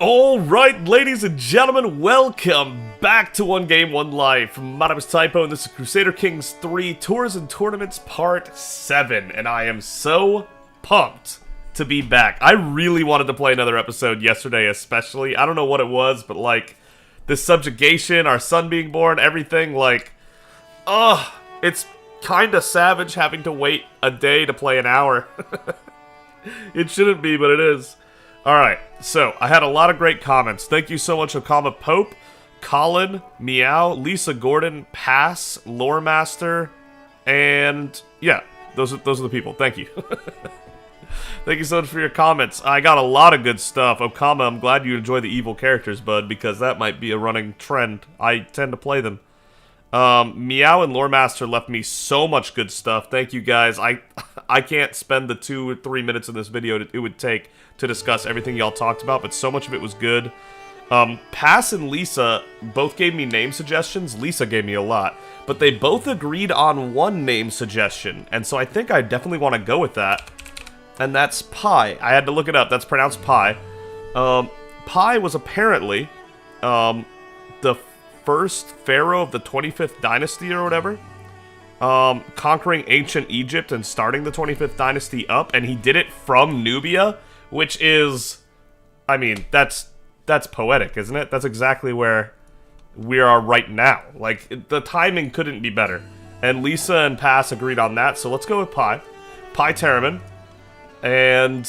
Alright, ladies and gentlemen, welcome back to 1Game1Life. My name is Typo, and this is Crusader Kings 3 Tours and Tournaments Part 7, and I am so pumped to be back. I really wanted to play another episode yesterday, especially. I don't know what it was, but like, this subjugation, our son being born, everything, like, it's kinda savage having to wait a day to play an hour. It shouldn't be, but it is. Alright, so, I had a lot of great comments. Thank you so much, Okama Pope, Colin, Meow, Lisa Gordon, Pass, Loremaster, and yeah, those are the people. Thank you. Thank you so much for your comments. I got a lot of good stuff. Okama, I'm glad you enjoy the evil characters, bud, because that might be a running trend. I tend to play them. Meow and Loremaster left me so much good stuff. Thank you guys. I can't spend the 2 or 3 minutes in this video it would take to discuss everything y'all talked about, but so much of it was good. Pass and Lisa both gave me name suggestions. Lisa gave me a lot, but they both agreed on one name suggestion, and so I think I definitely want to go with that, and that's Pi. I had to look it up. That's pronounced Pi. Pi was apparently the first pharaoh of the 25th dynasty or whatever, conquering ancient Egypt and starting the 25th dynasty up, and he did it from Nubia, which is, I mean, that's poetic, isn't it? That's exactly where we are right now. Like, the timing couldn't be better. And Lisa and Pass agreed on that, so let's go with Pi. Pi Terramin. And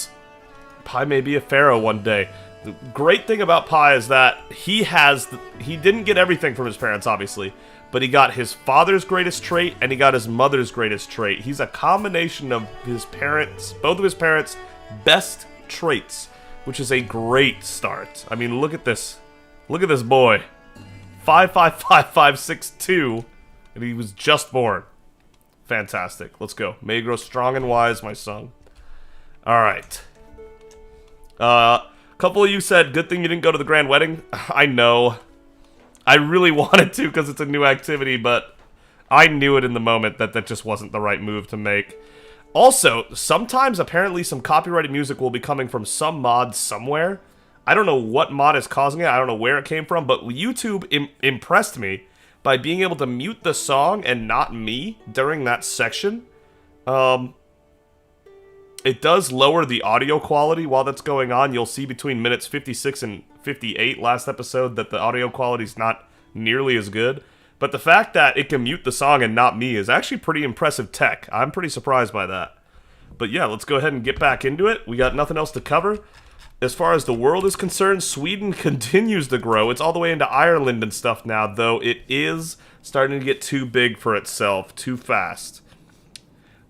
Pi may be a pharaoh one day. The great thing about Pi is that he didn't get everything from his parents, obviously, but he got his father's greatest trait and he got his mother's greatest trait. He's a combination of his parents, both of his parents' best traits, which is a great start. I mean, look at this. Look at this boy. 5'5", and he was just born. Fantastic. Let's go. May you grow strong and wise, my son. Alright. Couple of you said, good thing you didn't go to the grand wedding. I know. I really wanted to because it's a new activity, but I knew it in the moment that that just wasn't the right move to make. Also, sometimes apparently some copyrighted music will be coming from some mod somewhere. I don't know what mod is causing it. I don't know where it came from, but YouTube impressed me by being able to mute the song and not me during that section. It does lower the audio quality while that's going on. You'll see between minutes 56 and 58 last episode that the audio quality is not nearly as good. But the fact that it can mute the song and not me is actually pretty impressive tech. I'm pretty surprised by that. But yeah, let's go ahead and get back into it. We got nothing else to cover. As far as the world is concerned, Sweden continues to grow. It's all the way into Ireland and stuff now, though it is starting to get too big for itself, too fast.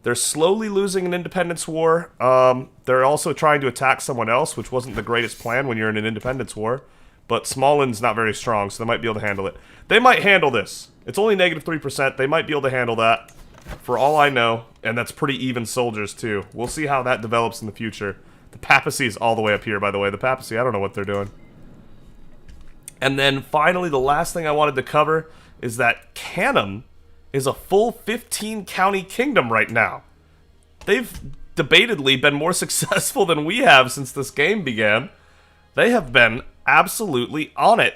They're slowly losing an independence war. They're also trying to attack someone else, which wasn't the greatest plan when you're in an independence war. But Smolen's not very strong, so they might be able to handle it. They might handle this. It's only negative 3%. They might be able to handle that, for all I know. And that's pretty even soldiers, too. We'll see how that develops in the future. The papacy is all the way up here, by the way. The papacy, I don't know what they're doing. And then, finally, the last thing I wanted to cover is that Canum is a full 15-county kingdom right now. They've debatedly been more successful than we have since this game began. They have been absolutely on it.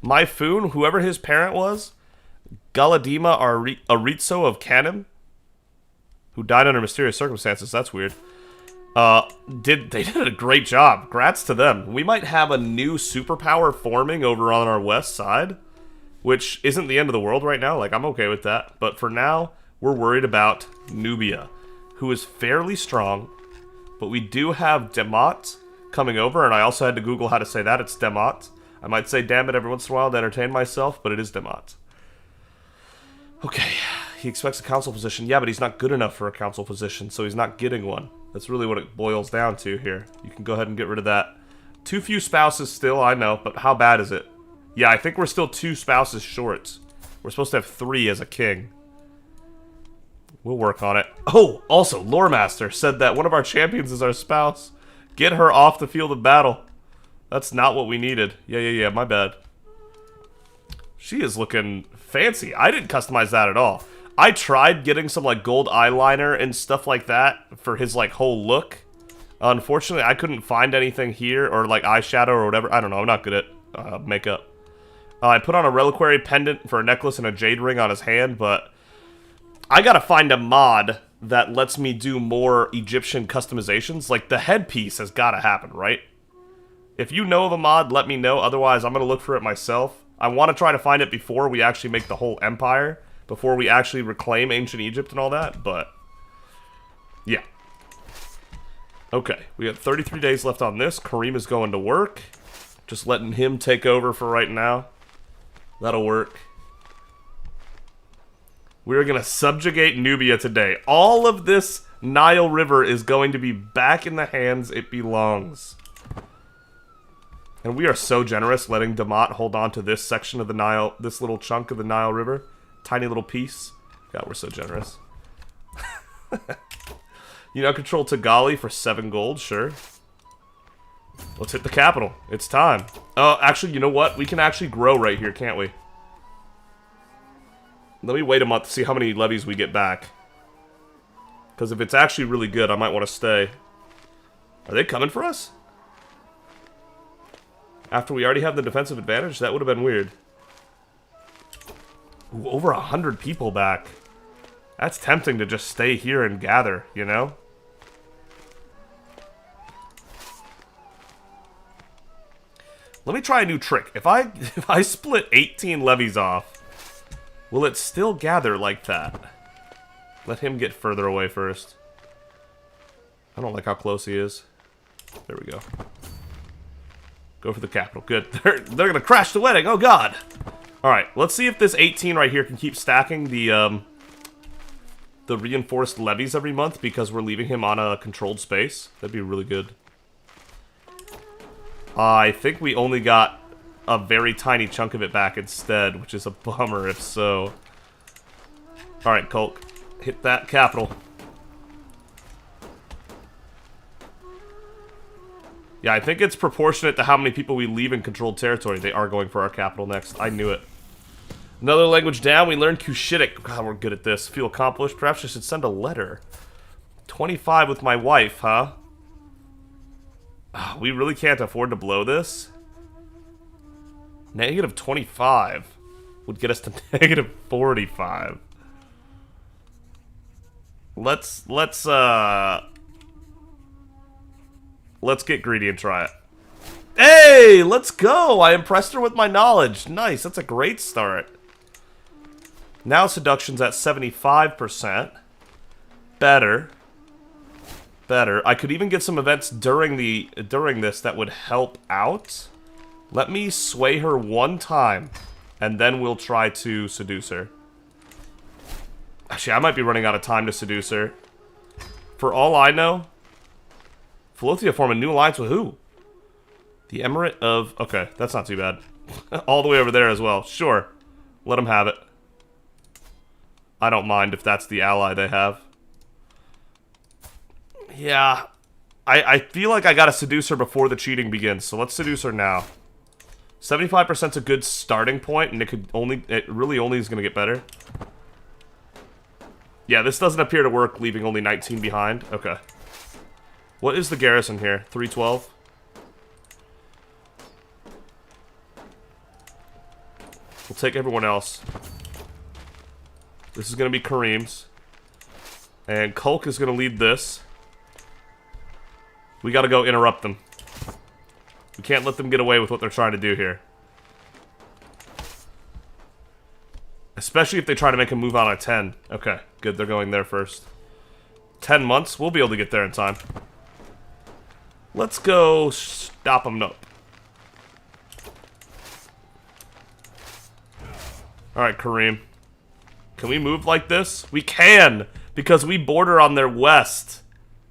Myfoon, whoever his parent was, Galadima Aritso of Canum, who died under mysterious circumstances, that's weird, they did a great job. Grats to them. We might have a new superpower forming over on our west side, which isn't the end of the world right now. Like, I'm okay with that. But for now, we're worried about Nubia, who is fairly strong. But we do have Demot coming over, and I also had to Google how to say that. It's Demot. I might say damn it every once in a while to entertain myself, but it is Demot. Okay, he expects a council position. Yeah, but he's not good enough for a council position, so he's not getting one. That's really what it boils down to here. You can go ahead and get rid of that. Too few spouses still, I know, but how bad is it? Yeah, I think we're still 2 spouses short. We're supposed to have 3 as a king. We'll work on it. Oh, also, Loremaster said that one of our champions is our spouse. Get her off the field of battle. That's not what we needed. Yeah, my bad. She is looking fancy. I didn't customize that at all. I tried getting some, like, gold eyeliner and stuff like that for his, like, whole look. Unfortunately, I couldn't find anything here, or like eyeshadow or whatever. I don't know, I'm not good at makeup. I put on a reliquary pendant for a necklace and a jade ring on his hand, but I gotta find a mod that lets me do more Egyptian customizations. Like, the headpiece has gotta happen, right? If you know of a mod, let me know. Otherwise, I'm gonna look for it myself. I want to try to find it before we actually make the whole empire, before we actually reclaim ancient Egypt and all that, but yeah. Okay, we got 33 days left on this. Kareem is going to work. Just letting him take over for right now. That'll work. We're going to subjugate Nubia today. All of this Nile River is going to be back in the hands it belongs. And we are so generous letting Damat hold on to this section of the Nile, this little chunk of the Nile River. Tiny little piece. God, we're so generous. You now control Tagali for 7 gold, sure. Let's hit the capital. It's time. Oh, actually, you know what? We can actually grow right here, can't we? Let me wait a month to see how many levies we get back. Because if it's actually really good, I might want to stay. Are they coming for us? After we already have the defensive advantage? That would have been weird. Ooh, over 100 people back. That's tempting to just stay here and gather, you know? Let me try a new trick. If I split 18 levies off, will it still gather like that? Let him get further away first. I don't like how close he is. There we go. Go for the capital. Good. They're gonna crash the wedding. Oh god. All right. Let's see if this 18 right here can keep stacking the reinforced levies every month because we're leaving him on a controlled space. That'd be really good. I think we only got a very tiny chunk of it back instead, which is a bummer if so. All right, Kulk, hit that capital. Yeah, I think it's proportionate to how many people we leave in controlled territory. They are going for our capital next. I knew it. Another language down. We learned Cushitic. God, we're good at this. Feel accomplished. Perhaps I should send a letter. 25 with my wife, huh? We really can't afford to blow this. Negative 25 would get us to negative 45. Let's get greedy and try it. Hey, let's go! I impressed her with my knowledge. Nice, that's a great start. Now seduction's at 75%. Better. Better. I could even get some events during this that would help out. Let me sway her one time, and then we'll try to seduce her. Actually, I might be running out of time to seduce her. For all I know, Philothea form a new alliance with who? The Emirate of... Okay, that's not too bad. All the way over there as well. Sure. Let them have it. I don't mind if that's the ally they have. Yeah. I feel like I gotta seduce her before the cheating begins, so let's seduce her now. 75% is a good starting point, and it really only is gonna get better. Yeah, this doesn't appear to work, leaving only 19 behind. Okay. What is the garrison here? 312? We'll take everyone else. This is going to be Kareem's. And Kulk is going to lead this. We got to go interrupt them. We can't let them get away with what they're trying to do here. Especially if they try to make a move on a 10. Okay, good. They're going there first. 10 months. We'll be able to get there in time. Let's go stop them up. Alright, Kareem. Can we move like this? We can! Because we border on their west.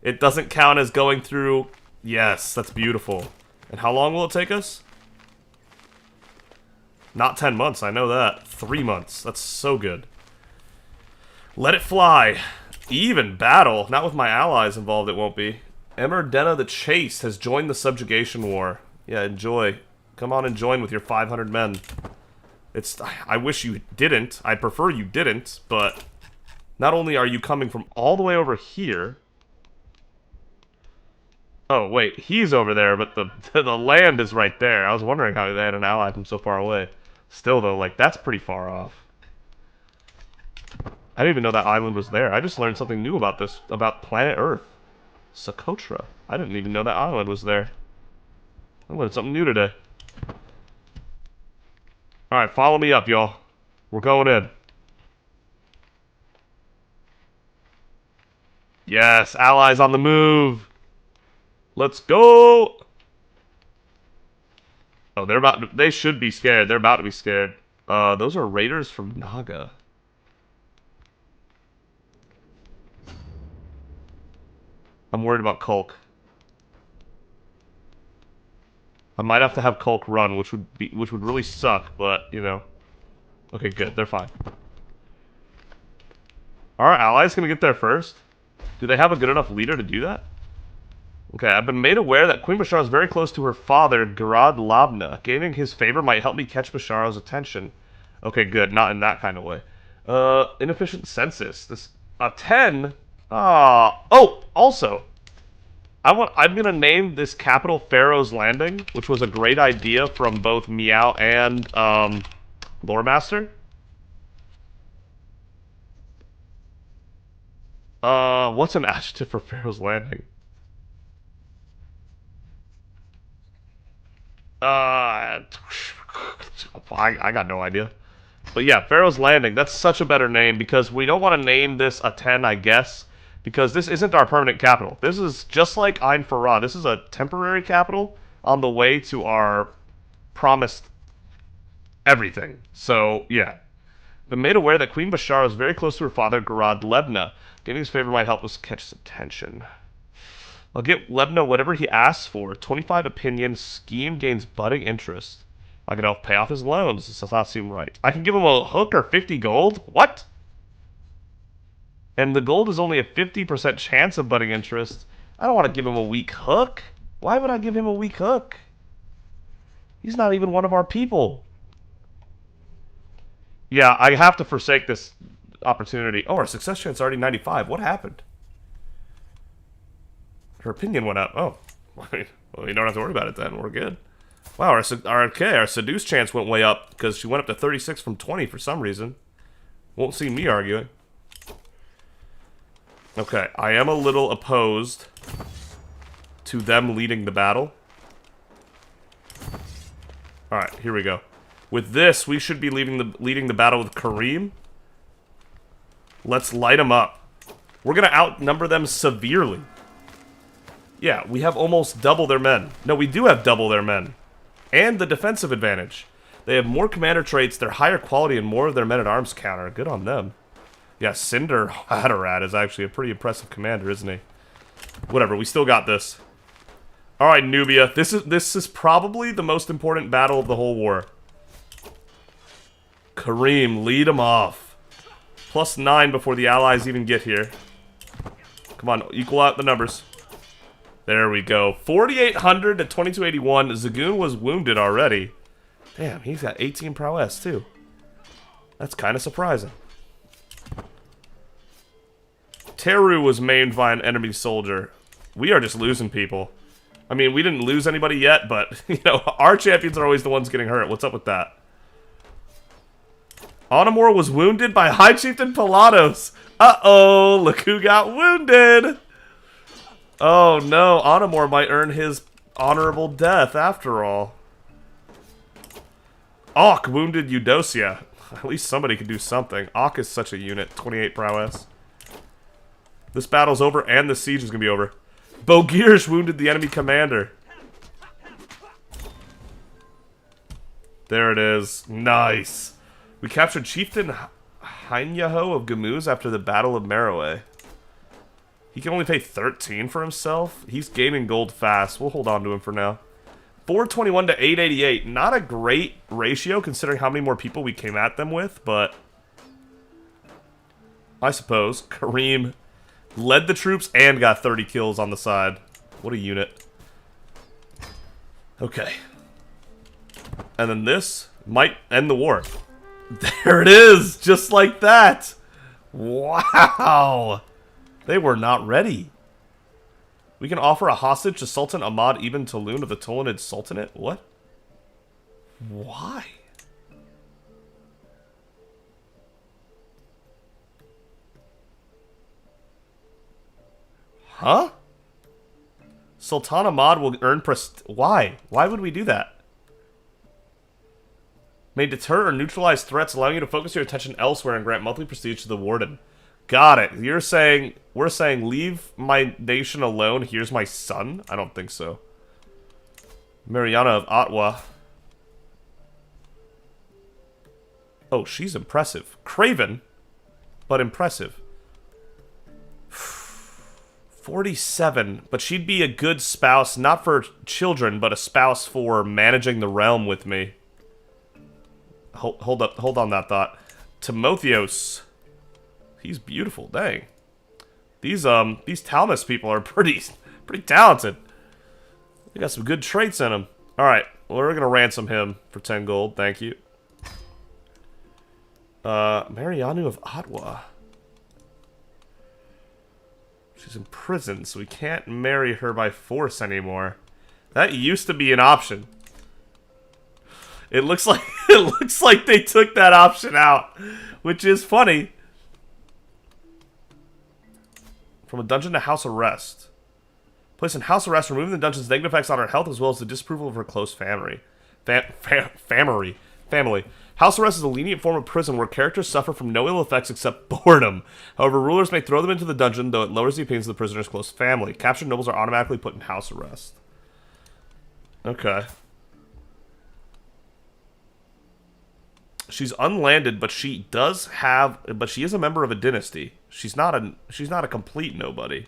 It doesn't count as going through... Yes, that's beautiful. And how long will it take us? Not 10 months, I know that. 3 months. That's so good. Let it fly. Even battle. Not with my allies involved, it won't be. Emir Denna the Chaste has joined the subjugation war. Yeah, enjoy. Come on and join with your 500 men. I wish you didn't. I prefer you didn't, but not only are you coming from all the way over here, Oh, wait, he's over there, but the land is right there. I was wondering how they had an ally from so far away. Still, though, like, that's pretty far off. I didn't even know that island was there. I just learned something new about this, about planet Earth. Socotra. I didn't even know that island was there. I learned something new today. Alright, follow me up, y'all. We're going in. Yes, allies on the move. Let's go. Oh, they should be scared. They're about to be scared. Those are raiders from Naga. I'm worried about Kulk. I might have to have Kulk run, which would really suck, but you know. Okay, good. They're fine. Are our allies gonna get there first? Do they have a good enough leader to do that? Okay, I've been made aware that Queen Bashar is very close to her father, Garad Labna. Gaining his favor might help me catch Bashar's attention. Okay, good. Not in that kind of way. Inefficient census. This a 10. Oh, also, I'm gonna name this capital Pharaoh's Landing, which was a great idea from both Meow and Loremaster. What's an adjective for Pharaoh's Landing? I got no idea. But yeah, Pharaoh's Landing, that's such a better name because we don't want to name this a 10, I guess, because this isn't our permanent capital. This is just like Ain Farah. This is a temporary capital on the way to our promised everything. So, yeah. Been made aware that Queen Bashar is very close to her father, Garad Lebna. Giving his favor might help us catch his attention. I'll get Lebna whatever he asks for. 25 opinion, scheme gains budding interest. I can help pay off his loans. This does not seem right. I can give him a hook or 50 gold? What? And the gold is only a 50% chance of budding interest. I don't want to give him a weak hook. Why would I give him a weak hook? He's not even one of our people. Yeah, I have to forsake this opportunity. Oh, our success chance is already 95. What happened? Her opinion went up. Oh, well, you don't have to worry about it then. We're good. Wow, our seduce chance went way up because she went up to 36 from 20 for some reason. Won't see me arguing. Okay, I am a little opposed to them leading the battle. Alright, here we go. With this, we should be leading the battle with Kareem. Let's light them up. We're going to outnumber them severely. Yeah, we have almost double their men. No, we do have double their men. And the defensive advantage. They have more commander traits, they're higher quality, and more of their men-at-arms counter. Good on them. Yeah, Cinder Hadarad is actually a pretty impressive commander, isn't he? Whatever, we still got this. Alright, Nubia. This is probably the most important battle of the whole war. Kareem, lead him off. +9 before the allies even get here. Come on, equal out the numbers. There we go. 4,800 to 2,281. Zagoon was wounded already. Damn, he's got 18 prowess, too. That's kind of surprising. Teru was maimed by an enemy soldier. We are just losing people. I mean, we didn't lose anybody yet, but, you know, our champions are always the ones getting hurt. What's up with that? Onamor was wounded by High Chieftain Palados. Uh-oh, look who got wounded. Oh no, Onamor might earn his honorable death after all. Auk wounded Eudocia. At least somebody could do something. Auk is such a unit. 28 prowess. This battle's over and the siege is going to be over. Bogirsh wounded the enemy commander. There it is. Nice. We captured Chieftain Hainyaho of Gamuz after the Battle of Meroe. He can only pay 13 for himself. He's gaining gold fast. We'll hold on to him for now. 421 to 888. Not a great ratio considering how many more people we came at them with, but I suppose. Kareem led the troops and got 30 kills on the side. What a unit. Okay. And then this might end the war. There it is! Just like that! Wow! They were not ready. We can offer a hostage to Sultan Ahmad Ibn Tulun of the Tulanid Sultanate? What? Why? Huh? Sultan Ahmad will earn Why? Why would we do that? May deter or neutralize threats, allowing you to focus your attention elsewhere and grant monthly prestige to the warden. Got it. We're saying, leave my nation alone. Here's my son? I don't think so. Mariana of Ottawa. Oh, she's impressive. Craven, but impressive. 47, but she'd be a good spouse, not for children, but a spouse for managing the realm with me. Hold on that thought. Timotheos. He's beautiful, dang. These Talmus people are pretty talented. They got some good traits in them. Alright, well, we're gonna ransom him for 10 gold, thank you. Marianu of Ottawa. She's in prison, so we can't marry her by force anymore. That used to be an option. It looks like they took that option out, which is funny. From a dungeon to house arrest. Placed in house arrest, removing the dungeon's negative effects on her health as well as the disapproval of her close family. Family. House arrest is a lenient form of prison where characters suffer from no ill effects except boredom. However, rulers may throw them into the dungeon, though it lowers the opinions of the prisoner's close family. Captured nobles are automatically put in house arrest. Okay. She's unlanded, but she is a member of a dynasty. She's not a complete nobody.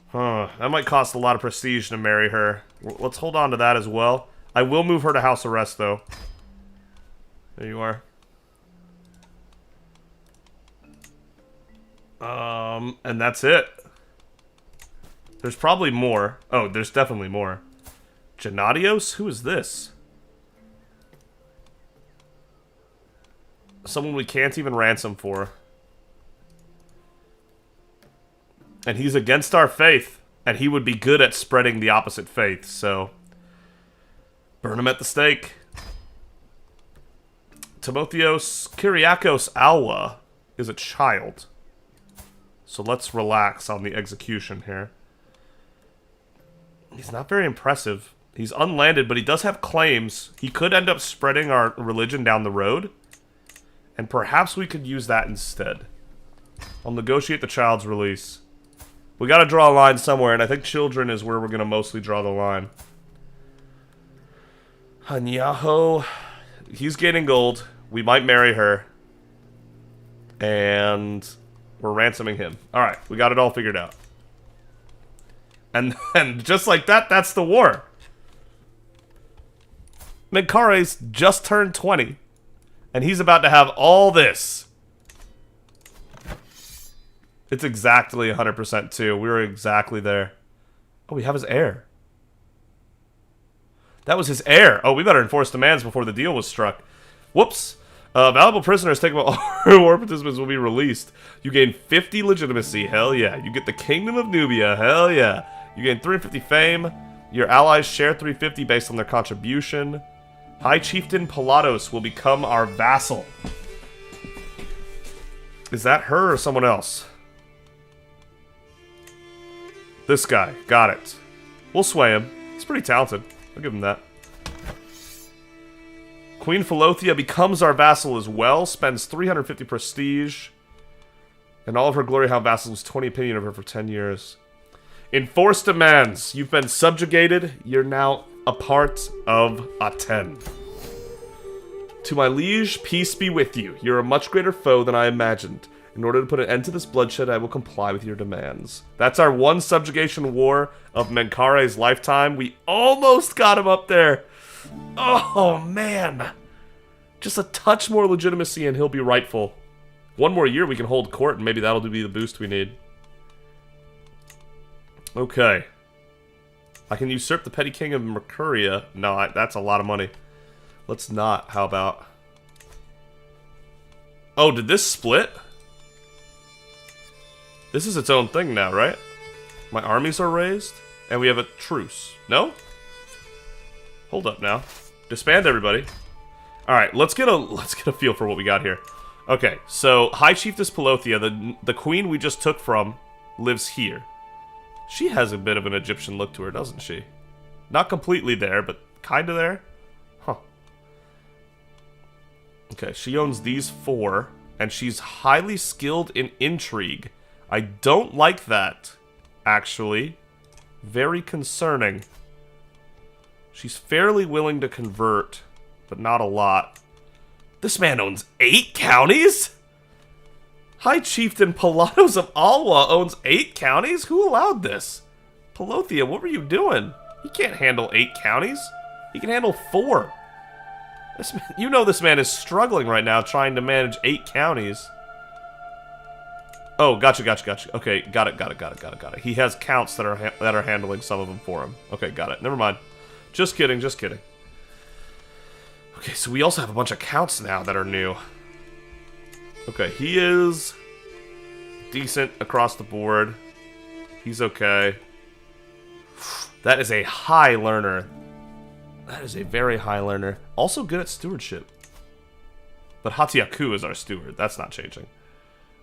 Huh. That might cost a lot of prestige to marry her. Let's hold on to that as well. I will move her to house arrest, though. There you are. And that's it. There's probably more. Oh, there's definitely more. Gennadios? Who is this? Someone we can't even ransom for. And he's against our faith. And he would be good at spreading the opposite faith, so... burn him at the stake. Timotheos Kyriakos Alwa is a child. So let's relax on the execution here. He's not very impressive. He's unlanded, but he does have claims. He could end up spreading our religion down the road. And perhaps we could use that instead. I'll negotiate the child's release. We gotta draw a line somewhere, and I think children is where we're gonna mostly draw the line. Hanyaho. He's gaining gold. We might marry her. And we're ransoming him. Alright, we got it all figured out. And then, just like that, that's the war. Menkare's just turned 20. And he's about to have all this. It's exactly 100% too. We were exactly there. Oh, we have his heir. That was his heir. Oh, we better enforce demands before the deal was struck. Whoops. Valuable prisoners taken by all war participants will be released. You gain 50 legitimacy. Hell yeah. You get the Kingdom of Nubia. Hell yeah. You gain 350 fame. Your allies share 350 based on their contribution. High Chieftain Pilatos will become our vassal. Is that her or someone else? This guy. Got it. We'll sway him. He's pretty talented. I'll give him that. Queen Philothea becomes our vassal as well. Spends 350 prestige. And all of her glory hound vassals 20 opinion of her for 10 years. Enforce demands. You've been subjugated. You're now a part of Aten. To my liege, peace be with you. You're a much greater foe than I imagined. In order to put an end to this bloodshed, I will comply with your demands. That's our one subjugation war of Menkare's lifetime. We almost got him up there. Oh, man. Just a touch more legitimacy and he'll be rightful. One more year we can hold court and maybe that'll be the boost we need. Okay. I can usurp the petty king of Mercuria. No, that's a lot of money. Let's not. How about... Oh, did this split? This is its own thing now, right? My armies are raised, and we have a truce. No? Hold up now. Disband everybody. Alright, let's get a feel for what we got here. Okay, so High Chiefess Pelothea, the queen we just took from, lives here. She has a bit of an Egyptian look to her, doesn't she? Not completely there, but kinda there. Huh. Okay, she owns these 4, and she's highly skilled in intrigue. I don't like that, actually. Very concerning. She's fairly willing to convert, but not a lot. This man owns 8 counties? High Chieftain Pilatos of Alwa owns 8 counties? Who allowed this? Pelothea, what were you doing? He can't handle 8 counties. He can handle 4. This man, you know this man is struggling right now trying to manage 8 counties. Oh, gotcha. Okay, got it. He has counts that are handling some of them for him. Okay, got it. Never mind. Just kidding. Okay, so we also have a bunch of counts now that are new. Okay, he is decent across the board. He's okay. That is a high learner. That is a very high learner. Also good at stewardship. But Hatiaku is our steward. That's not changing.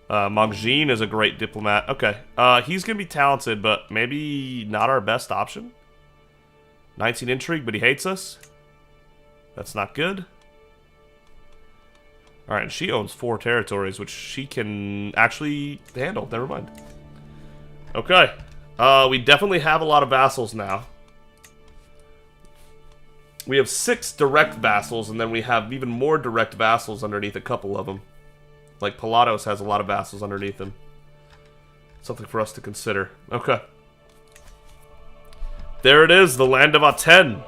Mongjin is a great diplomat. Okay, he's going to be talented, but maybe not our best option. 19 intrigue, but he hates us. That's not good. Alright, and she owns 4 territories, which she can actually handle. Never mind. Okay. We definitely have a lot of vassals now. We have 6 direct vassals, and then we have even more direct vassals underneath a couple of them. Like, Pilatos has a lot of vassals underneath him. Something for us to consider. Okay. There it is, the land of Aten.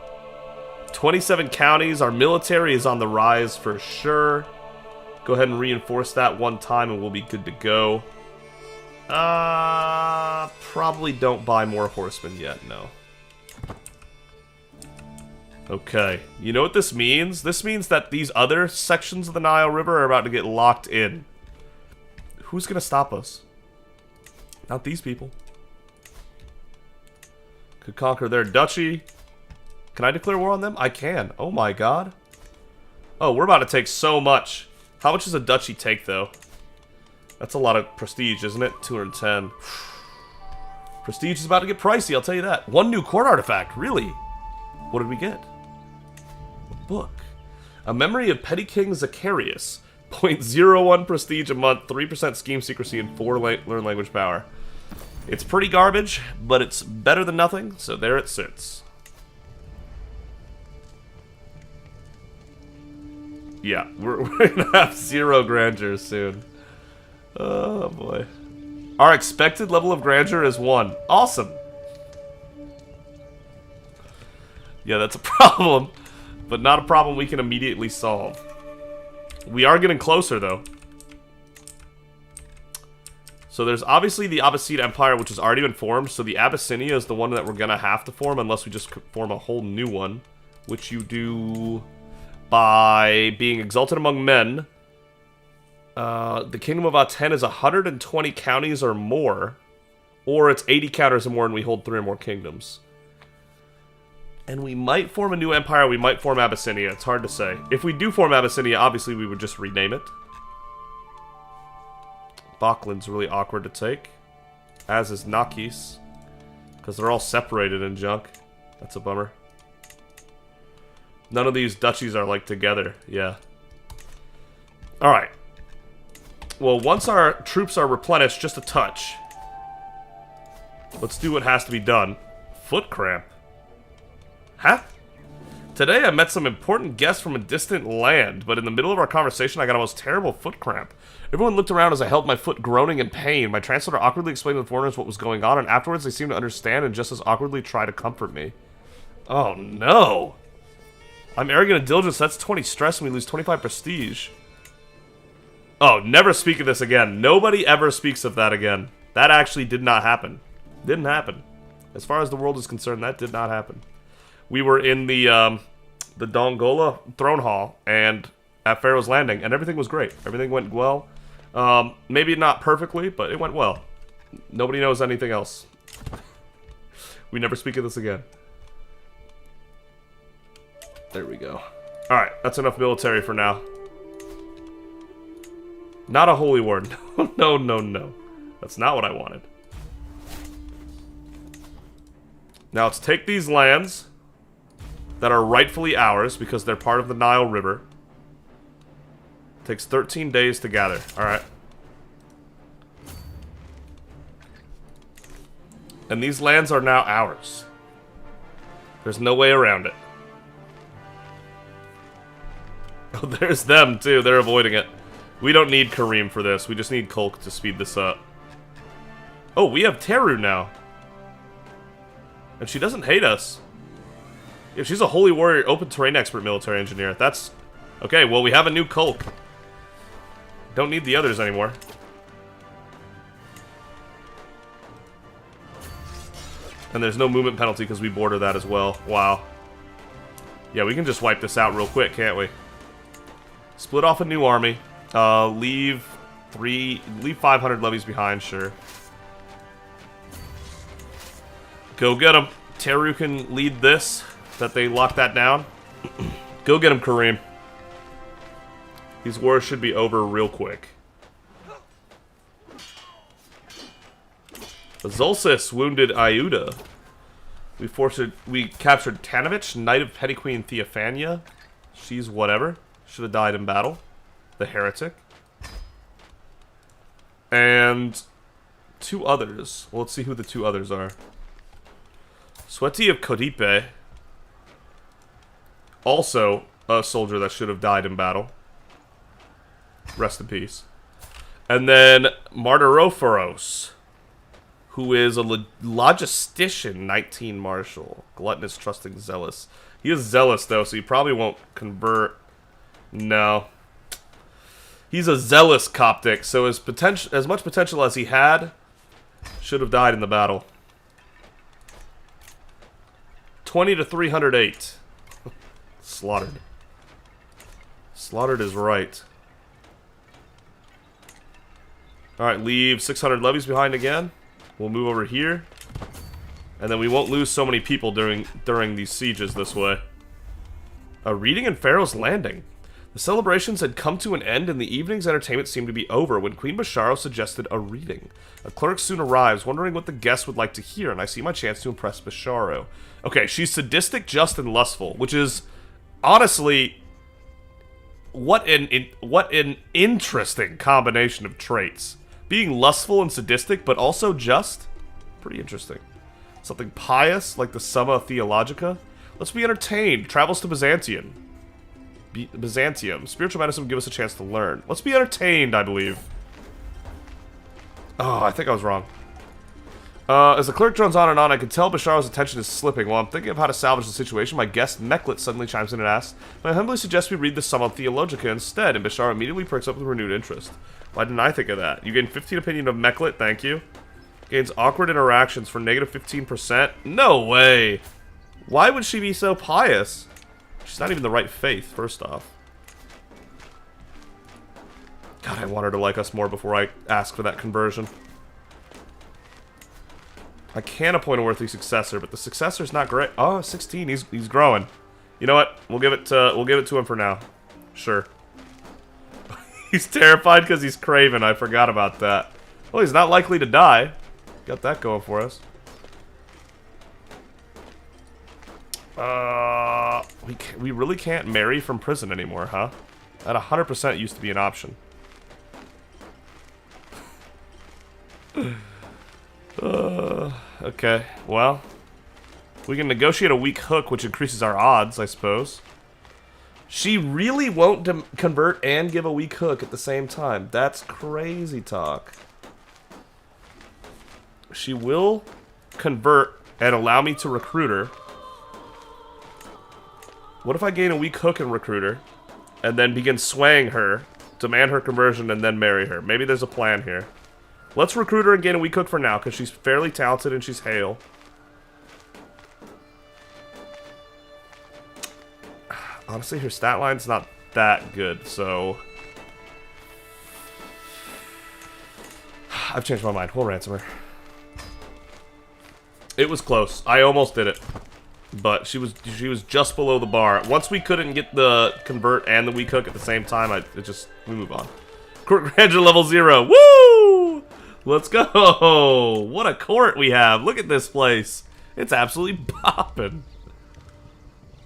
27 counties. Our military is on the rise for sure. Go ahead and reinforce that one time and we'll be good to go. Probably don't buy more horsemen yet, no. Okay, you know what this means? This means that these other sections of the Nile River are about to get locked in. Who's gonna stop us? Not these people. Could conquer their duchy. Can I declare war on them? I can. Oh my god. Oh, we're about to take so much. How much does a duchy take, though? That's a lot of prestige, isn't it? 210. Prestige is about to get pricey, I'll tell you that. 1 new court artifact, really? What did we get? A book. A memory of Petty King Zacharias. 0.01 prestige a month, 3% scheme secrecy, and 4 learn language power. It's pretty garbage, but it's better than nothing, so there it sits. Yeah, we're gonna have 0 grandeur soon. Oh boy. Our expected level of grandeur is 1. Awesome! Yeah, that's a problem, but not a problem we can immediately solve. We are getting closer, though. So there's obviously the Abbasid Empire, which has already been formed, so the Abyssinia is the one that we're gonna have to form unless we just form a whole new one, which you do by being exalted among men. The Kingdom of Aten is 120 counties or more, or it's 80 counties or more and we hold 3 or more kingdoms. And we might form a new empire, we might form Abyssinia, it's hard to say. If we do form Abyssinia, obviously we would just rename it. Baklin's really awkward to take, as is Nakis, because they're all separated in junk. That's a bummer. None of these duchies are, like, together. Yeah. Alright. Well, once our troops are replenished, just a touch. Let's do what has to be done. Foot cramp. Huh? Today I met some important guests from a distant land, but in the middle of our conversation I got a most terrible foot cramp. Everyone looked around as I held my foot groaning in pain. My translator awkwardly explained to the foreigners what was going on, and afterwards they seemed to understand and just as awkwardly try to comfort me. Oh no! I'm arrogant and diligent, so that's 20 stress and we lose 25 prestige. Oh, never speak of this again. Nobody ever speaks of that again. That actually did not happen. Didn't happen. As far as the world is concerned, that did not happen. We were in the Dongola throne hall and at Pharaoh's Landing, and everything was great. Everything went well. Maybe not perfectly, but it went well. Nobody knows anything else. We never speak of this again. There we go. Alright, that's enough military for now. Not a holy war. No, no, no. That's not what I wanted. Now let's take these lands that are rightfully ours because they're part of the Nile River. Takes 13 days to gather. Alright. And these lands are now ours. There's no way around it. Oh, there's them too. They're avoiding it. We don't need Kareem for this. We just need Kulk to speed this up. Oh, we have Teru now. And she doesn't hate us. Yeah, she's a holy warrior, open terrain expert military engineer. That's... Okay, well, we have a new Kulk. Don't need the others anymore. And there's no movement penalty because we border that as well. Wow. Yeah, we can just wipe this out real quick, can't we? Split off a new army. Leave 500 levies behind, sure. Go get him. Teru can lead this, that they lock that down. Go get him, Kareem. These wars should be over real quick. Zulcis wounded Iuda. We captured Tanovich, Knight of Petty Queen Theophania. She's whatever. Should have died in battle. The heretic. And 2 others. Well, let's see who the 2 others are. Sweti of Kodipe. Also a soldier that should have died in battle. Rest in peace. And then Martyrophoros, who is a logistician, 19 marshal. Gluttonous, trusting, zealous. He is zealous, though, so he probably won't convert. No. He's a zealous Coptic, so as much potential as he had, should have died in the battle. 20 to 308. Slaughtered. Slaughtered is right. Alright, leave 600 levies behind again. We'll move over here. And then we won't lose so many people during these sieges this way. A reading in Pharaoh's Landing. The celebrations had come to an end and the evening's entertainment seemed to be over when Queen Basharo suggested a reading. A cleric soon arrives, wondering what the guests would like to hear, and I see my chance to impress Basharo. Okay, she's sadistic, just, and lustful, which is, honestly, what an interesting combination of traits. Being lustful and sadistic, but also just, pretty interesting. Something pious, like the Summa Theologica. Let's be entertained. Travels to Byzantium. Spiritual medicine will give us a chance to learn. Let's be entertained, I believe. Oh, I think I was wrong. As the clerk drones on and on, I can tell Basharo's attention is slipping. While I'm thinking of how to salvage the situation, my guest, Meklet, suddenly chimes in and asks, "I humbly suggest we read the Summa Theologica instead," and Basharo immediately perks up with renewed interest. Why didn't I think of that? You gain 15 opinion of Meklet, thank you. Gains awkward interactions for negative 15%. No way! Why would she be so pious? She's not even the right faith, first off. God, I want her to like us more before I ask for that conversion. I can appoint a worthy successor, but the successor's not great. Oh, 16. He's growing. You know what? We'll give it to him for now. Sure. He's terrified because he's craven. I forgot about that. Well, he's not likely to die. Got that going for us. We really can't marry from prison anymore, huh? That 100% used to be an option. Okay, well, we can negotiate a weak hook, which increases our odds, I suppose. She really won't convert and give a weak hook at the same time. That's crazy talk. She will convert and allow me to recruit her. What if I gain a weak hook and recruit her, and then begin swaying her, demand her conversion, and then marry her? Maybe there's a plan here. Let's recruit her and gain a weak hook for now, because she's fairly talented and she's hale. Honestly, her stat line's not that good, so... I've changed my mind. We'll ransom her. It was close. I almost did it. But she was just below the bar. Once we couldn't get the convert and the we cook at the same time, we move on. Court grandeur level 0. Woo! Let's go! What a court we have. Look at this place. It's absolutely popping.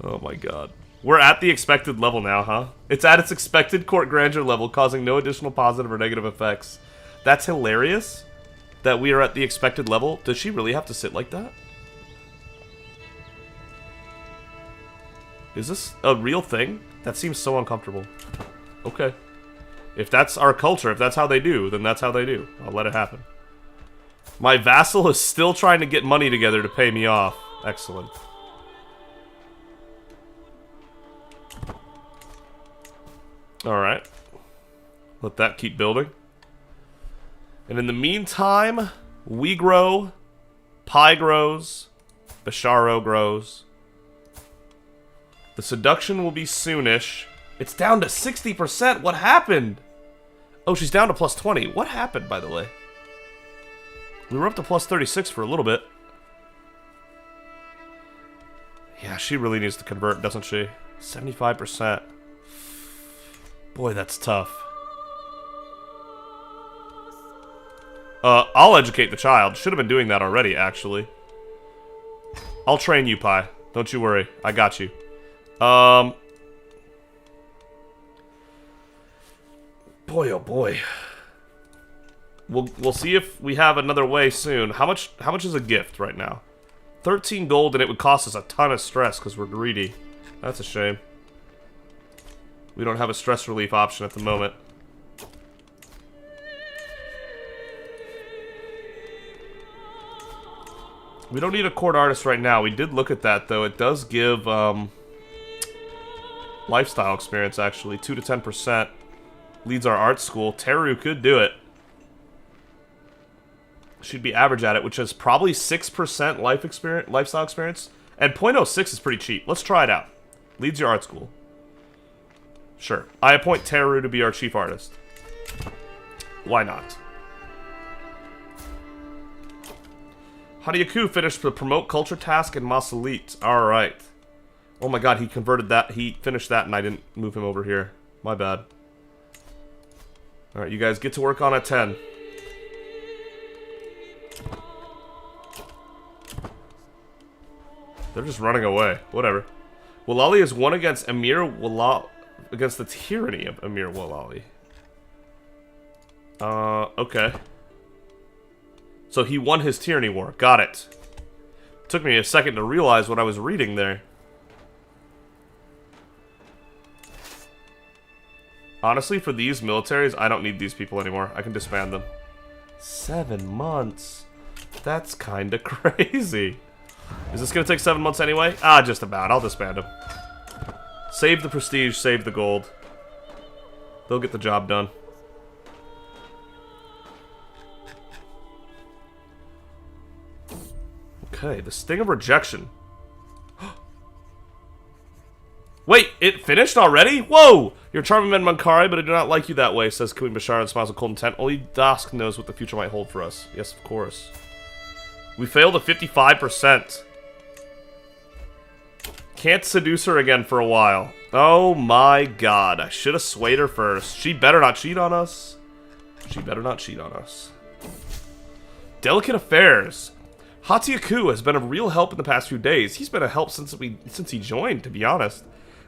Oh my god. We're at the expected level now, huh? It's at its expected court grandeur level, causing no additional positive or negative effects. That's hilarious that we are at the expected level. Does she really have to sit like that? Is this a real thing? That seems so uncomfortable. Okay. If that's our culture, if that's how they do, then that's how they do. I'll let it happen. My vassal is still trying to get money together to pay me off. Excellent. Alright. Let that keep building. And in the meantime, we grow, Pi grows, Basharo grows. The seduction will be soonish. It's down to 60%. What happened? Oh, she's down to plus 20. What happened, by the way? We were up to plus 36 for a little bit. Yeah, she really needs to convert, doesn't she? 75%. Boy, that's tough. I'll educate the child. Should have been doing that already, actually. I'll train you, Pi. Don't you worry. I got you. Boy, oh boy. We'll see if we have another way soon. How much is a gift right now? 13 gold, and it would cost us a ton of stress because we're greedy. That's a shame. We don't have a stress relief option at the moment. We don't need a court artist right now. We did look at that, though. It does give lifestyle experience, actually. 2 to 10%. Leads our art school. Teru could do it. She'd be average at it, which is probably 6% lifestyle experience. And 0.06 is pretty cheap. Let's try it out. Leads your art school. Sure. I appoint Teru to be our chief artist. Why not? Hadiaku finished the promote culture task in Masalit. Alright. Oh my god, he converted that. He finished that and I didn't move him over here. My bad. Alright, you guys get to work on a 10. They're just running away. Whatever. Walali is won against against the tyranny of Emir Walali. Okay. So he won his tyranny war. Got it. Took me a second to realize what I was reading there. Honestly, for these militaries, I don't need these people anymore. I can disband them. 7 months. That's kinda crazy. Is this gonna take 7 months anyway? Ah, just about. I'll disband them. Save the prestige, save the gold. They'll get the job done. Okay, the sting of rejection. Wait, it finished already? Whoa! You're charming men, Mankari, but I do not like you that way, says Queen Bashar and smiles with cold intent. Only Dask knows what the future might hold for us. Yes, of course. We failed at 55%. Can't seduce her again for a while. Oh my god, I should have swayed her first. She better not cheat on us. She better not cheat on us. Delicate affairs. Hatiaku has been a real help in the past few days. He's been a help since he joined, to be honest.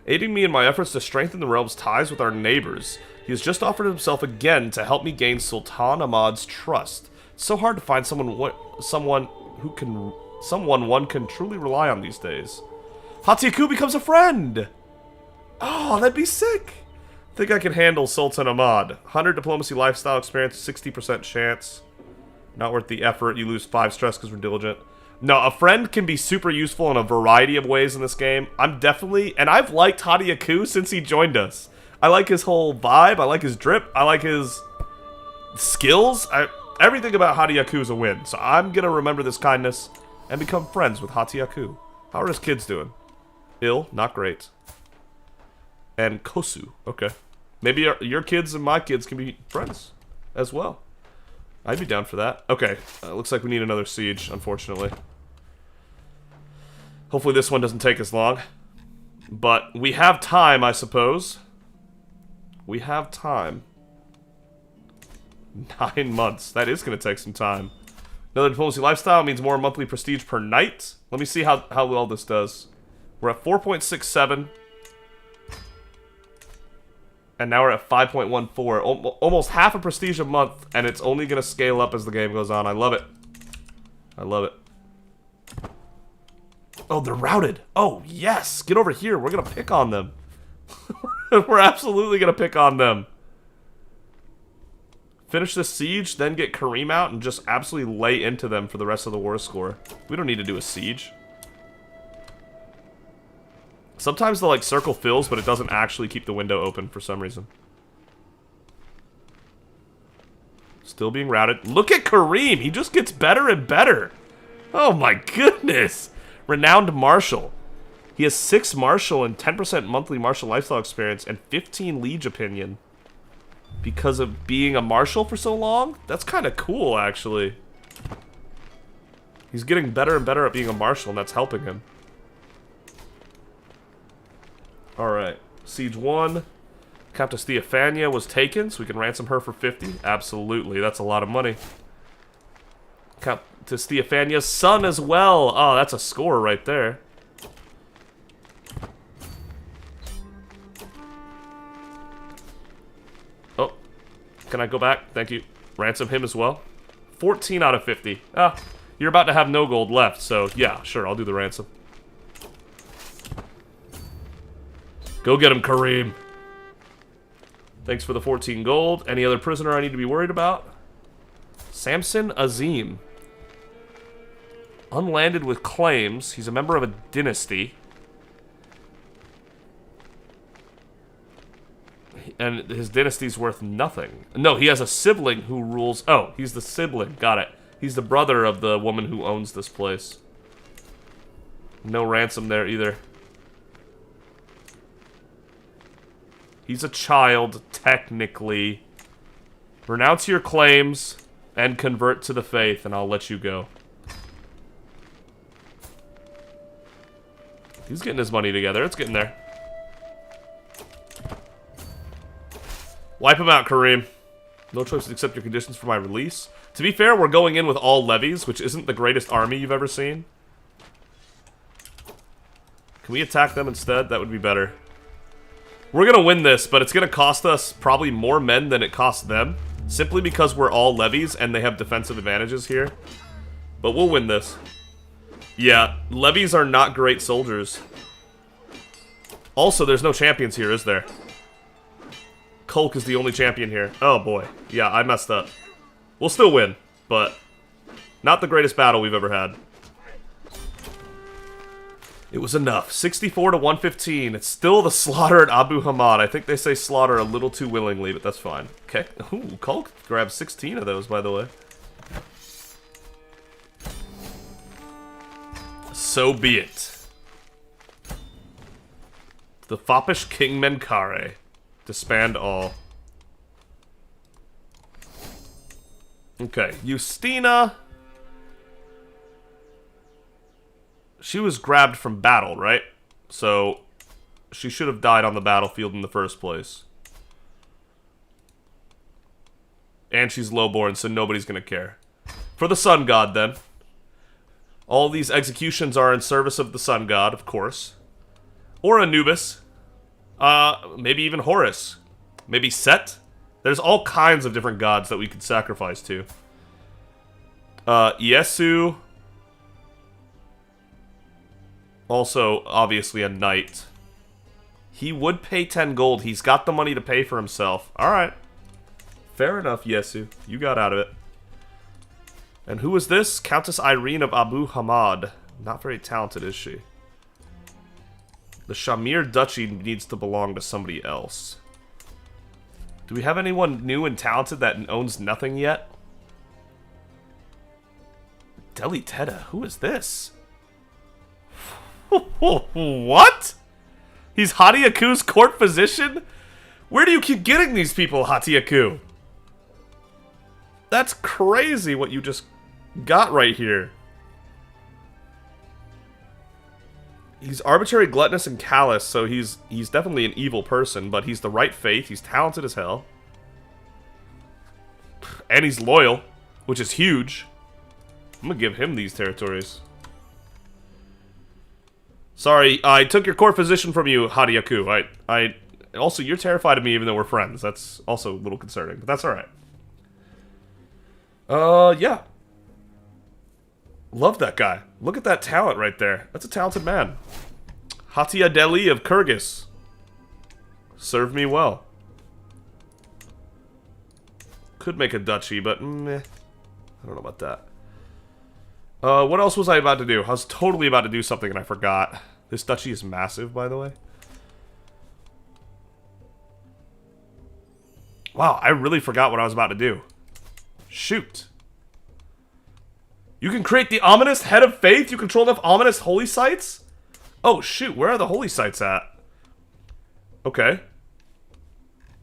Aiding me in my efforts to strengthen the realm's ties with our neighbors. He has just offered himself again to help me gain Sultan Ahmad's trust. It's so hard to find someone one can truly rely on these days. Hatiaku becomes a friend! Oh, that'd be sick! Think I can handle Sultan Ahmad. 100 diplomacy lifestyle experience, 60% chance. Not worth the effort. You lose 5 stress because we're diligent. No, a friend can be super useful in a variety of ways in this game. I'm definitely... And I've liked Hadiaku since he joined us. I like his whole vibe. I like his drip. I like his skills. Everything about Hadiaku is a win. So I'm going to remember this kindness and become friends with Hatiaku. How are his kids doing? Ill. Not great. And Kosu. Okay. Maybe your kids and my kids can be friends as well. I'd be down for that. Okay. Looks like we need another siege, unfortunately. Hopefully this one doesn't take as long. But we have time, I suppose. We have time. 9 months. That is going to take some time. Another diplomacy lifestyle means more monthly prestige per night. Let me see how well this does. We're at 4.67. And now we're at 5.14. Almost half a prestige a month, and it's only going to scale up as the game goes on. I love it. I love it. Oh, they're routed. Oh, yes. Get over here. We're going to pick on them. We're absolutely going to pick on them. Finish this siege, then get Kareem out and just absolutely lay into them for the rest of the war score. We don't need to do a siege. Sometimes the like circle fills, but it doesn't actually keep the window open for some reason. Still being routed. Look at Kareem. He just gets better and better. Oh my goodness. Renowned Marshal. He has 6 Marshal and 10% monthly Marshal lifestyle experience and 15 Liege opinion. Because of being a Marshal for so long? That's kind of cool, actually. He's getting better and better at being a Marshal, and that's helping him. Alright. Siege 1. Countess Theophania was taken, so we can ransom her for 50. Absolutely, that's a lot of money. Countess Theophania's son as well. Oh, that's a score right there. Oh, can I go back? Thank you. Ransom him as well. 14 out of 50. Ah, you're about to have no gold left, so yeah, sure, I'll do the ransom. Go get him, Kareem. Thanks for the 14 gold. Any other prisoner I need to be worried about? Samson Azim. Unlanded with claims. He's a member of a dynasty. And his dynasty's worth nothing. No, he has a sibling who rules... Oh, he's the sibling. Got it. He's the brother of the woman who owns this place. No ransom there either. He's a child, technically. Renounce your claims and convert to the faith, and I'll let you go. He's getting his money together. It's getting there. Wipe him out, Kareem. No choice to accept your conditions for my release. To be fair, we're going in with all levies, which isn't the greatest army you've ever seen. Can we attack them instead? That would be better. We're going to win this, but it's going to cost us probably more men than it costs them. Simply because we're all levies and they have defensive advantages here. But we'll win this. Yeah, levies are not great soldiers. Also, there's no champions here, is there? Kulk is the only champion here. Oh boy. Yeah, I messed up. We'll still win, but not the greatest battle we've ever had. It was enough. 64 to 115. It's still the slaughter at Abu Hamad. I think they say slaughter a little too willingly, but that's fine. Okay. Ooh, Kulk grabbed 16 of those, by the way. So be it. The foppish King Menkare. Disband all. Okay. Justina. She was grabbed from battle, right? So, she should have died on the battlefield in the first place. And she's lowborn, so nobody's gonna care. For the Sun God, then. All these executions are in service of the Sun God, of course. Or Anubis. Maybe even Horus. Maybe Set. There's all kinds of different gods that we could sacrifice to. Yesu. Also, obviously, a knight. He would pay 10 gold. He's got the money to pay for himself. Alright. Fair enough, Yesu. You got out of it. And who is this? Countess Irene of Abu Hamad. Not very talented, is she? The Shamir Duchy needs to belong to somebody else. Do we have anyone new and talented that owns nothing yet? Deli Teta. Who is this? What? He's Hatiaku's court physician? Where do you keep getting these people, Hatiaku? That's crazy what you just got right here. He's arbitrary, gluttonous, and callous, so he's definitely an evil person, but he's the right faith. He's talented as hell. And he's loyal, which is huge. I'm gonna give him these territories. Sorry, I took your court physician from you, Hariyaku. Also, you're terrified of me even though we're friends. That's also a little concerning, but that's alright. Yeah. Love that guy. Look at that talent right there. That's a talented man. Hatia Deli of Kyrgyz. Serve me well. Could make a duchy, but meh. I don't know about that. What else was I about to do? I was totally about to do something and I forgot. This duchy is massive, by the way. Wow, I really forgot what I was about to do. Shoot. You can create the ominous head of faith? You control enough ominous holy sites? Oh, shoot, where are the holy sites at? Okay.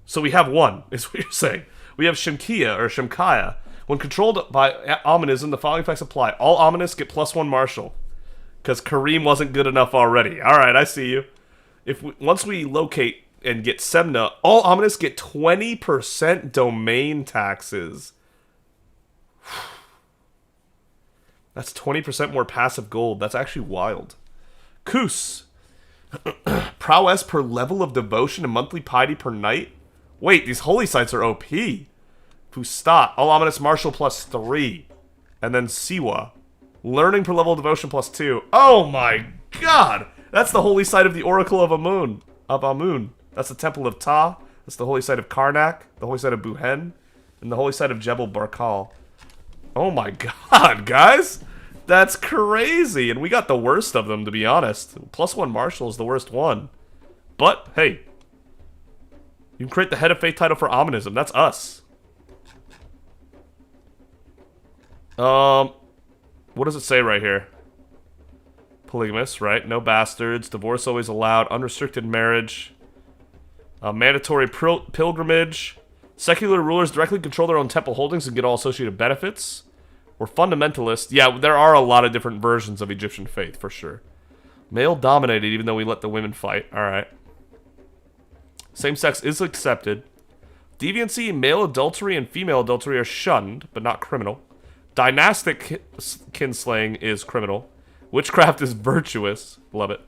So we have one, is what you're saying. We have Shemkiah, or Shemkiah. When controlled by Ominism, the following effects apply. All Ominists get +1 martial. Because Kareem wasn't good enough already. Alright, I see you. Once we locate and get Semna, all Ominists get 20% domain taxes. That's 20% more passive gold. That's actually wild. Kus. Prowess per level of devotion and monthly piety per night? Wait, these holy sites are OP. Fustat. All ominous martial +3. And then Siwa. Learning per level of devotion +2. Oh my god! That's the holy site of the Oracle of Amun. That's the Temple of Ta. That's the holy site of Karnak. The holy site of Buhen. And the holy site of Jebel Barkal. Oh my god, guys! That's crazy! And we got the worst of them, to be honest. +1 martial is the worst one. But, hey. You can create the Head of Faith title for Ominism. That's us. What does it say right here? Polygamous, right? No bastards. Divorce always allowed. Unrestricted marriage. Mandatory pilgrimage. Secular rulers directly control their own temple holdings and get all associated benefits. We're fundamentalist. Yeah, there are a lot of different versions of Egyptian faith, for sure. Male dominated, even though we let the women fight. Alright. Same sex is accepted. Deviancy, male adultery, and female adultery are shunned, but not criminal. Dynastic kinslaying is criminal. Witchcraft is virtuous. Love it.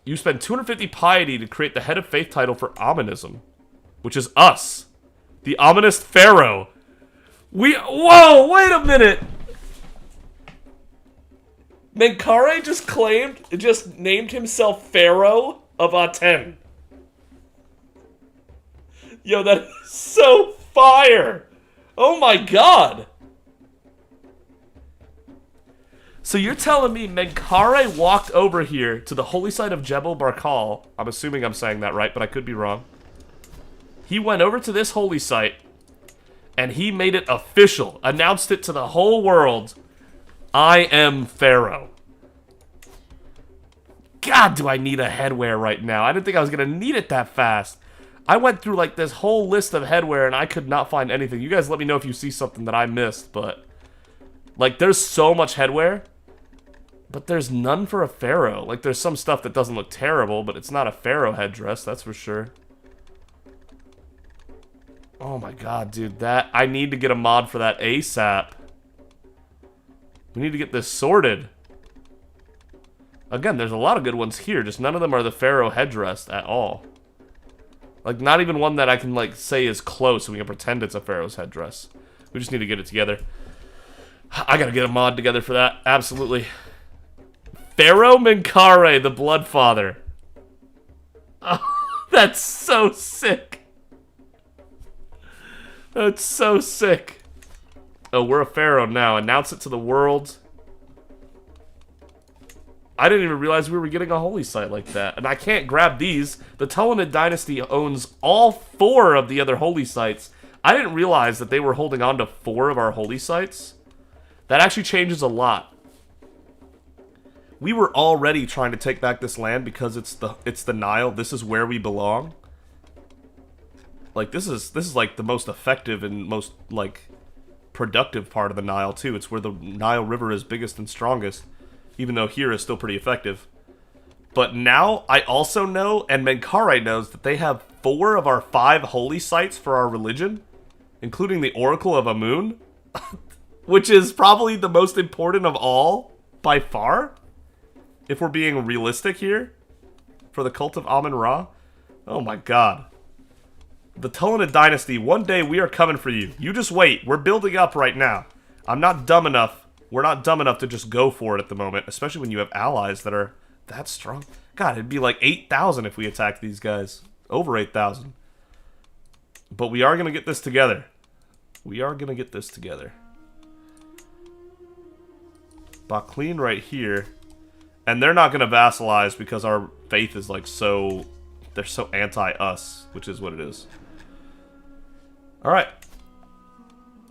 You spend 250 piety to create the Head of Faith title for Ominism, which is us. The ominous Pharaoh. Whoa, wait a minute! Menkare just named himself Pharaoh of Aten. Yo, that is so fire! Oh my god! So you're telling me Menkare walked over here to the holy site of Jebel Barkal. I'm assuming I'm saying that right, but I could be wrong. He went over to this holy site, and he made it official. Announced it to the whole world. I am Pharaoh. God, do I need a headwear right now. I didn't think I was going to need it that fast. I went through like this whole list of headwear, and I could not find anything. You guys let me know if you see something that I missed, but... like, there's so much headwear. But there's none for a pharaoh. Like, there's some stuff that doesn't look terrible, but it's not a pharaoh headdress, that's for sure. Oh my god, dude, that... I need to get a mod for that ASAP. We need to get this sorted. Again, there's a lot of good ones here, just none of them are the pharaoh headdress at all. Like, not even one that I can, like, say is close and we can pretend it's a pharaoh's headdress. We just need to get it together. I gotta get a mod together for that, absolutely. Pharaoh Menkare, the Bloodfather. Oh, that's so sick. That's so sick. Oh, we're a pharaoh now. Announce it to the world. I didn't even realize we were getting a holy site like that. And I can't grab these. The Ptolemid dynasty owns all 4 of the other holy sites. I didn't realize that they were holding on to 4 of our holy sites. That actually changes a lot. We were already trying to take back this land because it's the Nile. This is where we belong. Like, this is like the most effective and most, like, productive part of the Nile, too. It's where the Nile River is biggest and strongest. Even though here is still pretty effective. But now I also know, and Menkare knows, that they have 4 of our 5 holy sites for our religion, including the Oracle of Amun, which is probably the most important of all, by far, if we're being realistic here, for the cult of Amun-Ra. Oh my god. The Tulunid dynasty, one day we are coming for you. You just wait. We're building up right now. I'm not dumb enough. We're not dumb enough to just go for it at the moment, especially when you have allies that are that strong. God, it'd be like 8,000 if we attacked these guys. Over 8,000. But we are going to get this together. We are going to get this together. Bakleen right here. And they're not going to vassalize because our faith is like so... They're so anti-us, which is what it is. Alright.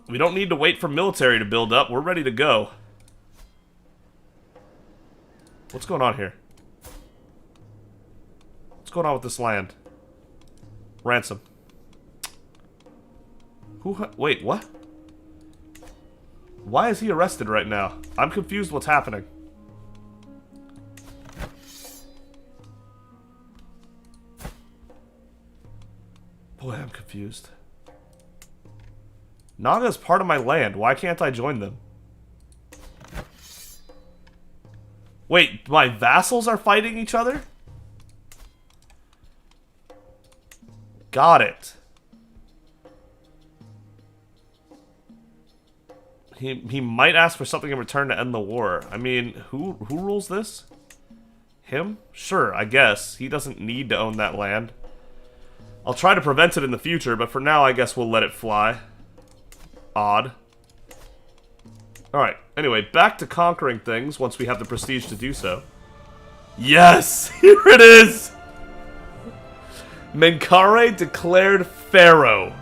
We don't need to wait for military to build up. We're ready to go. What's going on here? What's going on with this land? Ransom. Wait, what? Why is he arrested right now? I'm confused what's happening. Boy, I'm confused. Naga is part of my land. Why can't I join them? Wait, my vassals are fighting each other? Got it. He might ask for something in return to end the war. I mean, who rules this? Him? Sure, I guess. He doesn't need to own that land. I'll try to prevent it in the future, but for now I guess we'll let it fly. Odd. Alright, anyway, back to conquering things once we have the prestige to do so. Yes! Here it is! Menkare declared Pharaoh.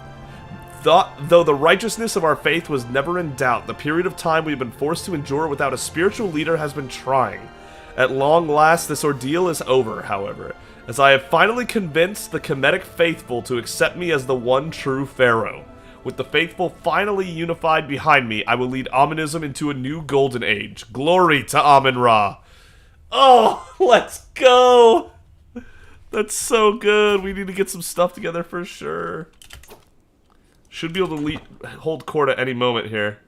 Though the righteousness of our faith was never in doubt, the period of time we've been forced to endure without a spiritual leader has been trying. At long last, this ordeal is over, however, as I have finally convinced the Kemetic faithful to accept me as the one true Pharaoh. With the faithful finally unified behind me, I will lead Amunism into a new golden age. Glory to Amun-Ra! Oh, let's go! That's so good. We need to get some stuff together for sure. Should be able to hold court at any moment here.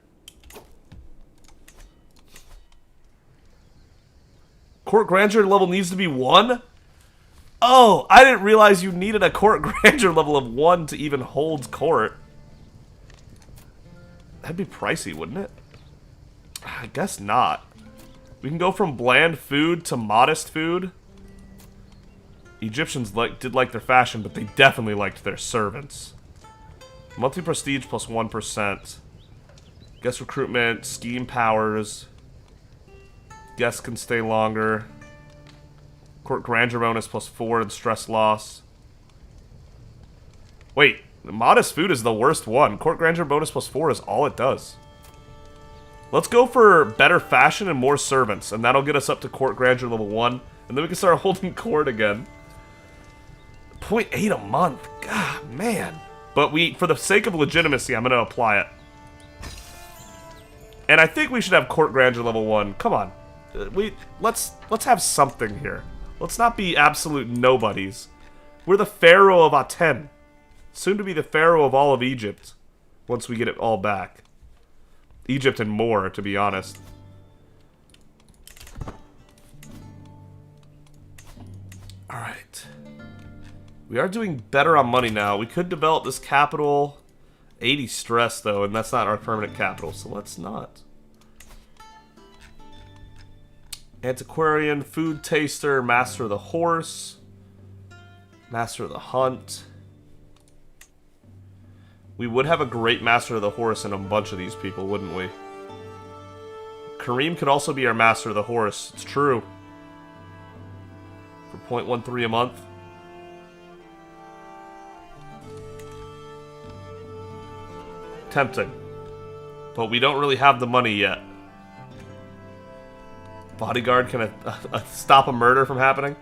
Court grandeur level needs to be 1? Oh, I didn't realize you needed a court grandeur level of 1 to even hold court. That'd be pricey, wouldn't it? I guess not. We can go from bland food to modest food. Egyptians did like their fashion, but they definitely liked their servants. Monthly prestige plus 1%. Guest recruitment, scheme powers. Guests can stay longer. Court grandeur bonus plus 4 and stress loss. Wait, the modest food is the worst one. Court grandeur bonus plus 4 is all it does. Let's go for better fashion and more servants, and that'll get us up to court grandeur level 1, and then we can start holding court again. 0.8 a month. God, man. But for the sake of legitimacy, I'm going to apply it. And I think we should have court grandeur level 1. Come on. Let's have something here. Let's not be absolute nobodies. We're the Pharaoh of Aten. Soon to be the Pharaoh of all of Egypt. Once we get it all back. Egypt and more, to be honest. Alright. We are doing better on money now. We could develop this capital. 80 stress, though, and that's not our permanent capital, so let's not. Antiquarian, food taster, master of the horse, master of the hunt. We would have a great master of the horse in a bunch of these people, wouldn't we? Kareem could also be our master of the horse. It's true. For 0.13 a month. Tempting. But we don't really have the money yet. Bodyguard can stop a murder from happening?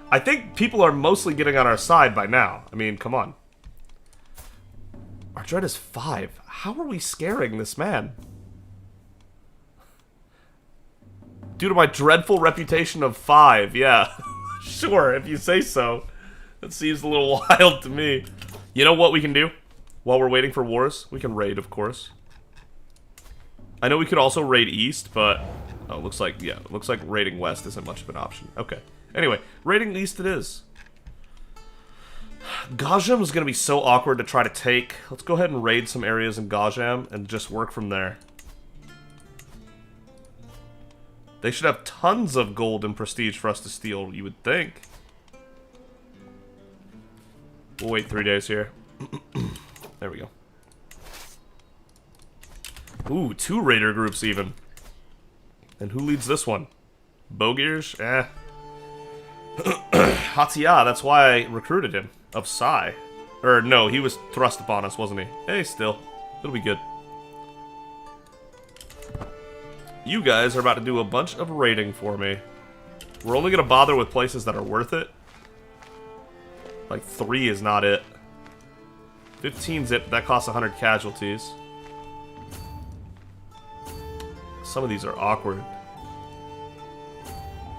I think people are mostly getting on our side by now. I mean, come on. Our dread is 5. How are we scaring this man? Due to my dreadful reputation of 5, yeah. Sure, if you say so. That seems a little wild to me. You know what we can do? While we're waiting for wars? We can raid, of course. I know we could also raid east, but... Oh, looks like, yeah, looks like raiding west isn't much of an option. Okay. Anyway, raiding east it is. Gajam is going to be so awkward to try to take. Let's go ahead and raid some areas in Gajam and just work from there. They should have tons of gold and prestige for us to steal, you would think. We'll wait 3 days here. There we go. Ooh, 2 raider groups even. And who leads this one? Bogirs? Eh. Hatia, that's why I recruited him. Of Sai. Or no, he was thrust upon us, wasn't he? Hey, still. It'll be good. You guys are about to do a bunch of raiding for me. We're only going to bother with places that are worth it. Like 3 is not it. 15's it, but that costs 100 casualties. Some of these are awkward.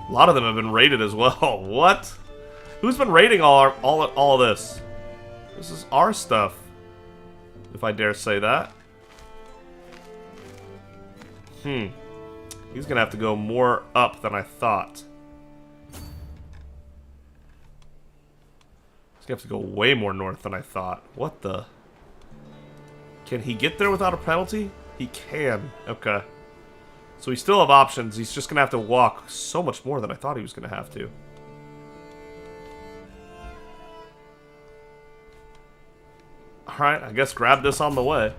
A lot of them have been raided as well. What? Who's been raiding all of this? This is our stuff. If I dare say that. He's gonna have to go more up than I thought. He's gonna have to go way more north than I thought. What the? Can he get there without a penalty? He can. Okay. So we still have options. He's just gonna have to walk so much more than I thought he was gonna have to. Alright, I guess grab this on the way.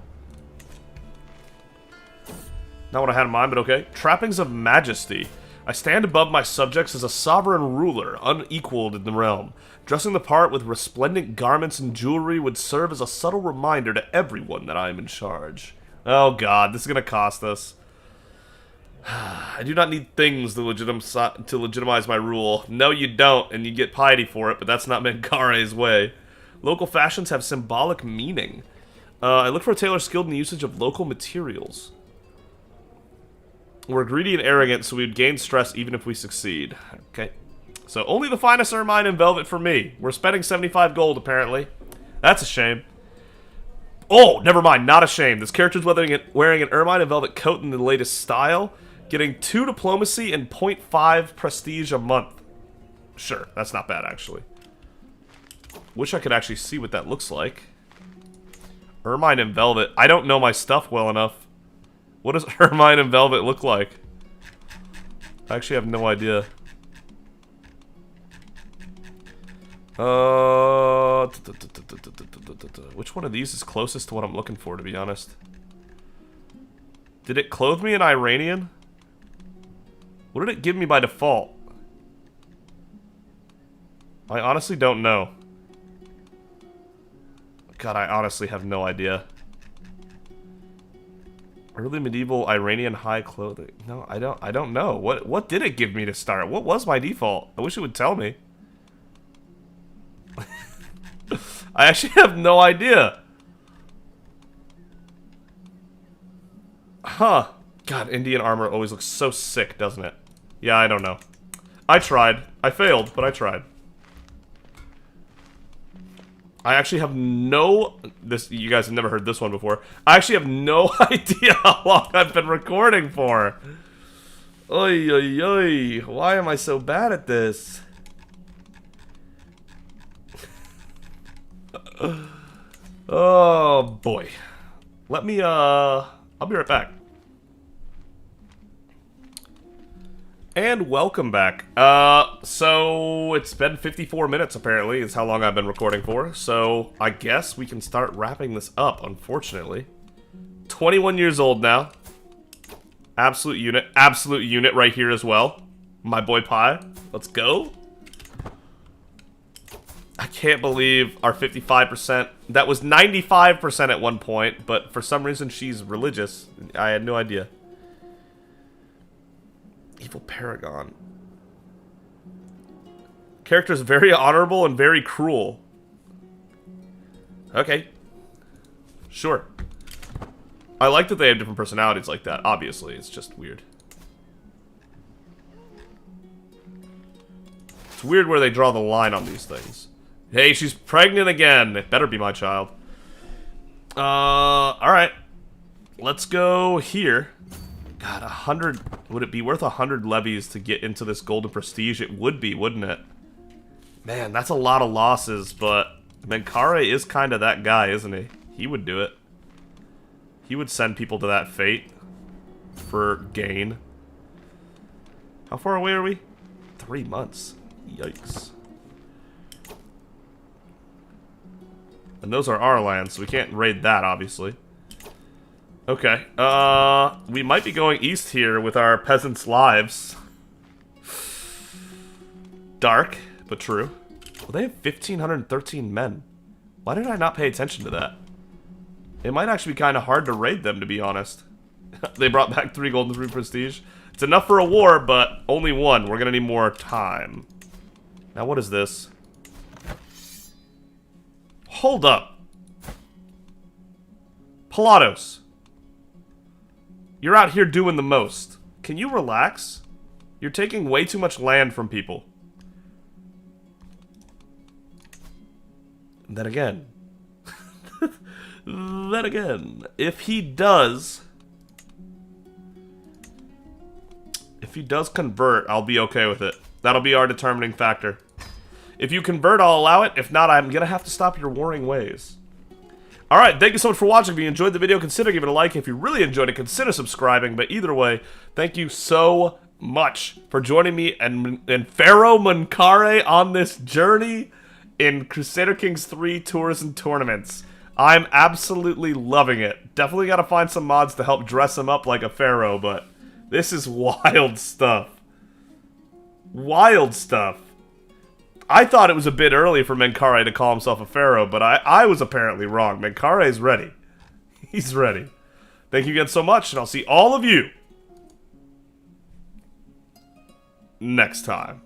Not what I had in mind, but okay. Trappings of Majesty. I stand above my subjects as a sovereign ruler, unequaled in the realm. Dressing the part with resplendent garments and jewelry would serve as a subtle reminder to everyone that I am in charge. Oh god, this is gonna cost us. I do not need things to legitimize my rule. No, you don't, and you get piety for it, but that's not Menkare's way. Local fashions have symbolic meaning. I look for a tailor skilled in the usage of local materials. We're greedy and arrogant, so we would gain stress even if we succeed. Okay. So, only the finest ermine and velvet for me. We're spending 75 gold, apparently. That's a shame. Oh, never mind. Not a shame. This character's wearing an ermine and velvet coat in the latest style. Getting 2 diplomacy and 0.5 prestige a month. Sure, that's not bad, actually. Wish I could actually see what that looks like. Ermine and velvet. I don't know my stuff well enough. What does ermine and velvet look like? I actually have no idea. Which one of these is closest to what I'm looking for, to be honest? Did it clothe me in Iranian? What did it give me by default? I honestly don't know. God, I honestly have no idea. Early medieval Iranian high clothing. No, I don't know. What did it give me to start? What was my default? I wish it would tell me. I actually have no idea. Huh. God, Indian armor always looks so sick, doesn't it? Yeah, I don't know. I tried. I failed, but I tried. I actually have no... You guys have never heard this one before. I actually have no idea how long I've been recording for. Oy, oy, oy. Why am I so bad at this? Oh, boy. Let me, I'll be right back. And welcome back. So it's been 54 minutes, apparently, is how long I've been recording for. So I guess we can start wrapping this up, unfortunately. 21 years old now. Absolute unit right here as well. My boy Pi. Let's go. I can't believe our 55%. That was 95% at one point, but for some reason she's religious. I had no idea. Evil Paragon. Character's very honorable and very cruel. Okay. Sure. I like that they have different personalities like that, obviously. It's just weird. It's weird where they draw the line on these things. Hey, she's pregnant again. It better be my child. Alright. Let's go here. God, 100... Would it be worth 100 levies to get into this golden prestige? It would be, wouldn't it? Man, that's a lot of losses, but... Menkare is kind of that guy, isn't he? He would do it. He would send people to that fate. For gain. How far away are we? 3 months. Yikes. And those are our lands, so we can't raid that, obviously. Okay. We might be going east here with our peasants' lives. Dark, but true. Well, they have 1,513 men. Why did I not pay attention to that? It might actually be kind of hard to raid them, to be honest. They brought back 3 gold and 3 prestige. It's enough for a war, but only 1. We're gonna need more time. Now, what is this? Hold up. Pilatos. You're out here doing the most. Can you relax? You're taking way too much land from people. And then again. Then again. If he does convert, I'll be okay with it. That'll be our determining factor. If you convert, I'll allow it. If not, I'm gonna have to stop your warring ways. Alright, thank you so much for watching. If you enjoyed the video, consider giving it a like. If you really enjoyed it, consider subscribing. But either way, thank you so much for joining me and Pharaoh Menkare on this journey in Crusader Kings 3 Tours and Tournaments. I'm absolutely loving it. Definitely gotta find some mods to help dress him up like a pharaoh, but this is wild stuff. Wild stuff. I thought it was a bit early for Menkare to call himself a pharaoh, but I was apparently wrong. Menkare's ready. He's ready. Thank you again so much, and I'll see all of you next time.